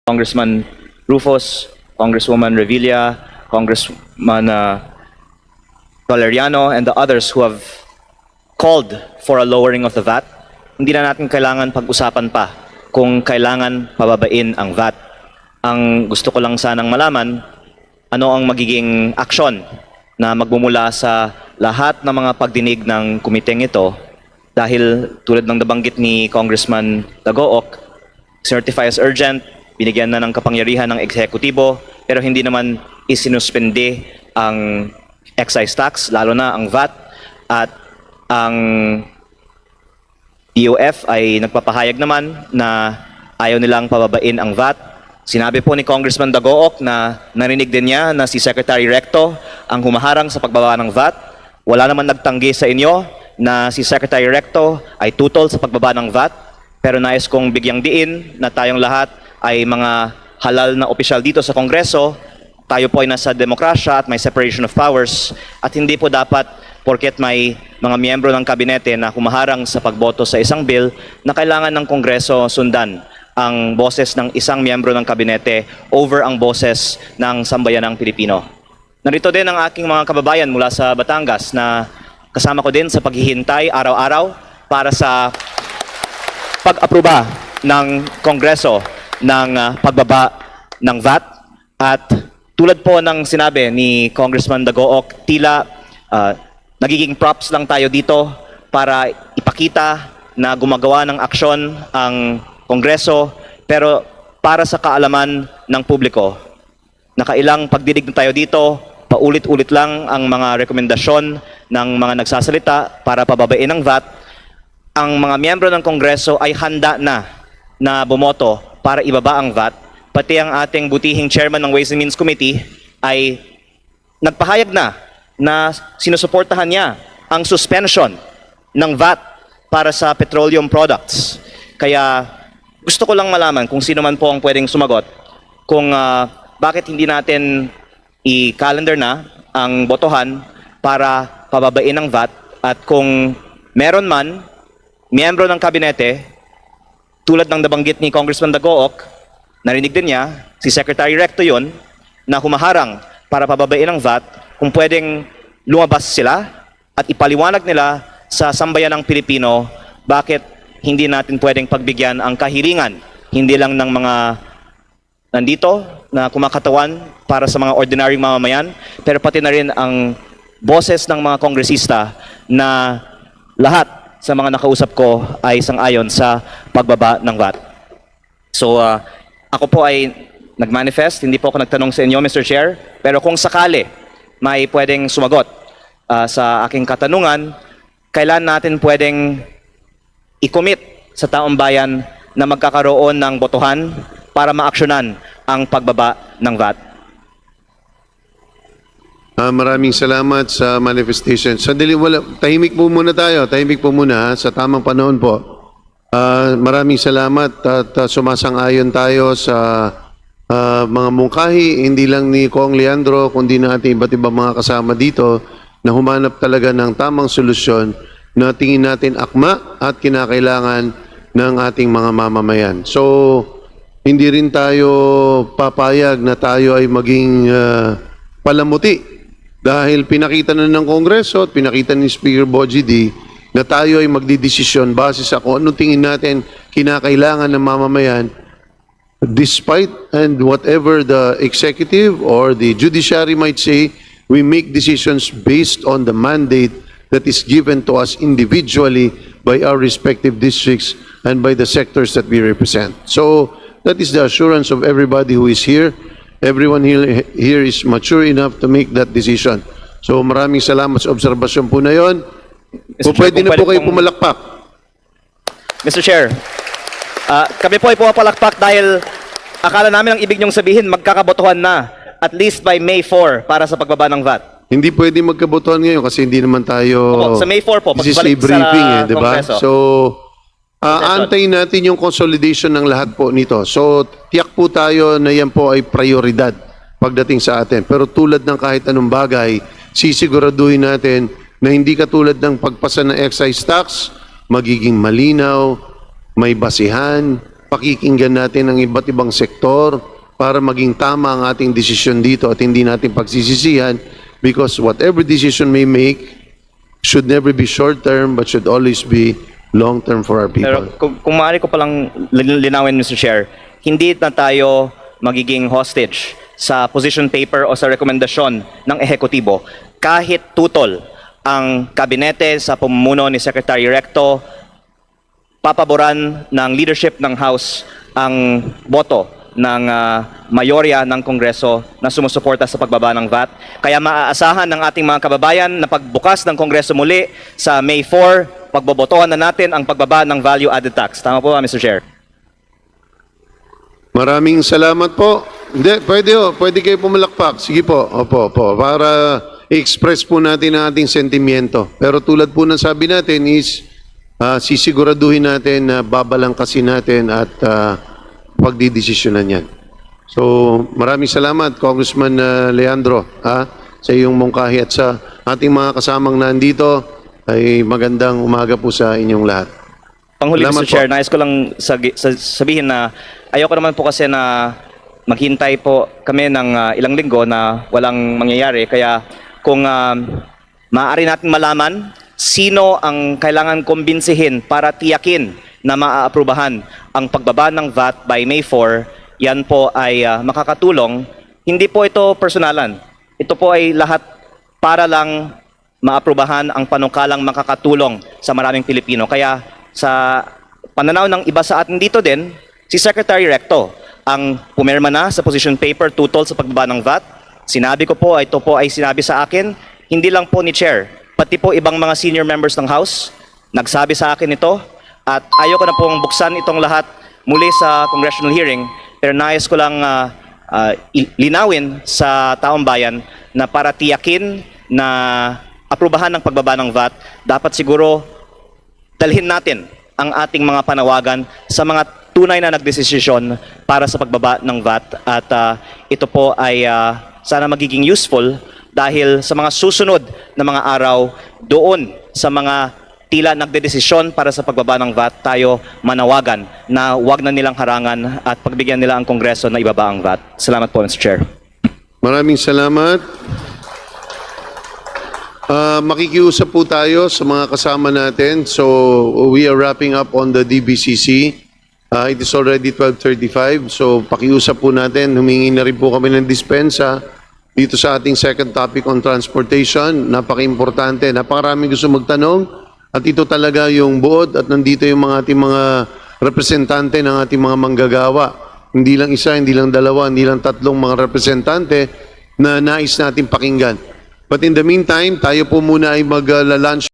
Congressman Rufus, Congresswoman Revilla, Congressman Valeriano, and the others who have called for a lowering of the VAT, hindi na natin kailangan pag-usapan pa kung kailangan pababain ang VAT. Ang gusto ko lang sanang malaman, ano ang magiging aksyon na magmumula sa lahat ng mga pagdinig ng komiteng ito, dahil tulad ng nabanggit ni Congressman Dagook, certify as urgent, binigyan na ng kapangyarihan ng eksekutibo, pero hindi naman isinuspende ang excise tax, lalo na ang VAT, at ang DOF ay nagpapahayag naman na ayaw nilang pababain ang VAT. Sinabi po ni Congressman Dagook na narinig din niya na si Secretary Recto ang humaharang sa pagbaba ng VAT. Wala naman nagtanggi sa inyo na si Secretary Recto ay tutol sa pagbaba ng VAT, pero nais kong bigyang diin na tayong lahat ay mga halal na opisyal dito sa Kongreso. Tayo po ay nasa demokrasya at may separation of powers, at hindi po dapat porket may mga miyembro ng kabinete na humaharang sa pagboto sa isang bill na kailangan ng Kongreso sundan ang boses ng isang miyembro ng kabinete over ang boses ng sambayanang Pilipino. Narito din ang aking mga kababayan mula sa Batangas na kasama ko din sa paghihintay araw-araw para sa pag-aproba ng Kongreso ng pagbaba ng VAT. At tulad po ng sinabi ni Congressman Dagook, tila nagiging props lang tayo dito para ipakita na gumagawa ng aksyon ang Kongreso, pero para sa kaalaman ng publiko, nakailang pagdinig na tayo dito, paulit-ulit lang ang mga rekomendasyon ng mga nagsasalita para pababain ang VAT. Ang mga miyembro ng Kongreso ay handa na bumoto para ibaba ang VAT. Pati ang ating butihing chairman ng Ways and Means Committee ay nagpahayag na sinusuportahan niya ang suspension ng VAT para sa petroleum products. Kaya gusto ko lang malaman kung sino man po ang pwedeng sumagot kung bakit hindi natin i-calendar na ang botohan para pababain ang VAT, at kung meron man miyembro ng kabinete tulad ng nabanggit ni Congressman Dagook, narinig din niya, si Secretary Recto yun, na humaharang para pababain ang VAT, kung pwedeng lumabas sila at ipaliwanag nila sa sambayanang Pilipino bakit hindi natin pwedeng pagbigyan ang kahilingan, hindi lang ng mga nandito na kumakatawan para sa mga ordinaryong mamamayan, pero pati na rin ang boses ng mga kongresista na lahat sa mga nakausap ko ay sang-ayon sa pagbaba ng VAT. So, ako po ay nag-manifest, hindi po ako nagtanong sa inyo, Mr. Chair, pero kung sakali may pwedeng sumagot sa aking katanungan, kailan natin pwedeng i-commit sa taong bayan na magkakaroon ng botohan para maaksyonan ang pagbaba ng VAT? Maraming salamat sa manifestation. Sandali, tahimik po muna tayo. Tahimik po muna sa tamang panahon po. Maraming salamat at sumasang-ayon tayo sa mga mungkahi, hindi lang ni Kong Leandro, kundi na ating iba't ibang mga kasama dito na humanap talaga ng tamang solusyon na tingin natin akma at kinakailangan ng ating mga mamamayan. So, hindi rin tayo papayag na tayo ay maging palamuti. Dahil pinakita na ng Kongreso at pinakita ni Speaker Bogie D na tayo ay magdidesisyon base sa kung anong tingin natin kinakailangan ng mamamayan, despite and whatever the executive or the judiciary might say, we make decisions based on the mandate that is given to us individually by our respective districts and by the sectors that we represent. So that is the assurance of everybody who is here. Everyone here is mature enough to make that decision. So maraming salamat sa obserbasyon po na yon. Kung pwede na po kayo pumalakpak. Mr. Chair, kami po ay pumapalakpak dahil akala namin ang ibig niyong sabihin magkakabotohan na at least by May 4 para sa pagbaba ng VAT. Hindi pwede magkabotohan ngayon kasi hindi naman tayo... Opo, sa May 4 po, this is a pagbalik briefing, sa di ba? Kongreso. So, antayin natin yung consolidation ng lahat po nito. So, tiyak po tayo na yan po ay prioridad pagdating sa atin. Pero tulad ng kahit anong bagay, sisiguraduhin natin na hindi katulad ng pagpasa ng excise tax, magiging malinaw, may basihan, pakikinggan natin ang iba't ibang sektor para maging tama ang ating desisyon dito at hindi natin pagsisisihan, because whatever decision we make should never be short-term but should always be long-term for our Pero people. kung maaari ko palang linawin, Mr. Chair, hindi na tayo magiging hostage sa position paper o sa rekomendasyon ng ehekutibo kahit tutol ang kabinete sa pamumuno ni Secretary Recto, papaboran ng leadership ng House ang boto ng mayorya ng Kongreso na sumusuporta sa pagbaba ng VAT. Kaya maaasahan ng ating mga kababayan na pagbukas ng Kongreso muli sa May 4, pagbobotohan na natin ang pagbaba ng value added tax. Tama po ba, Mr. Chair? Maraming salamat po. Hindi, pwede kayo pumalakpak. Sige po, opo, para i-express po natin ang ating sentimiento. Pero tulad po ng sabi natin is, sisiguraduhin natin na babalangkasin natin at pagdidesisyonan yan. So, maraming salamat, Congressman Leandro, sa iyong mungkahi at sa ating mga kasamang nandito. Ay magandang umaga po sa inyong lahat. Panghuli, Salamat Mr. Chair, nais ko lang sabihin na ayoko naman po kasi na maghintay po kami ng ilang linggo na walang mangyayari. Kaya kung maaari natin malaman sino ang kailangan kumbinsihin para tiyakin na maaaprubahan ang pagbaba ng VAT by May 4, yan po ay makakatulong. Hindi po ito personalan. Ito po ay lahat para lang maaprubahan ang panukalang makakatulong sa maraming Pilipino. Kaya sa pananaw ng iba sa atin dito din, si Secretary Recto ang pumirma na sa position paper tutol sa pagbaba ng VAT. Sinabi ko po, ito po ay sinabi sa akin, hindi lang po ni Chair, pati po ibang mga senior members ng House, nagsabi sa akin ito, at ayoko na pong buksan itong lahat muli sa congressional hearing, pero nais ko lang linawin sa taong bayan na para tiyakin na aprubahan ng pagbaba ng VAT, dapat siguro dalhin natin ang ating mga panawagan sa mga tunay na nagdesisyon para sa pagbaba ng VAT. At ito po ay sana magiging useful dahil sa mga susunod na mga araw doon sa mga tila nagdedesisyon para sa pagbaba ng VAT, tayo manawagan na wag na nilang harangan at pagbigyan nila ang Kongreso na ibaba ang VAT. Salamat po, Mr. Chair. Maraming salamat. Makikiusap po tayo sa mga kasama natin. So, we are wrapping up on the DBCC. It is already 12:35. So, pakiusap po natin. Humingi na rin po kami ng dispensa dito sa ating second topic on transportation. Napaka-importante. Napakaraming gusto magtanong. At ito talaga yung buod at nandito yung mga ating mga representante ng ating mga manggagawa. Hindi lang isa, hindi lang dalawa, hindi lang tatlong mga representante na nais natin pakinggan. But in the meantime, tayo po muna ay mag-lunch.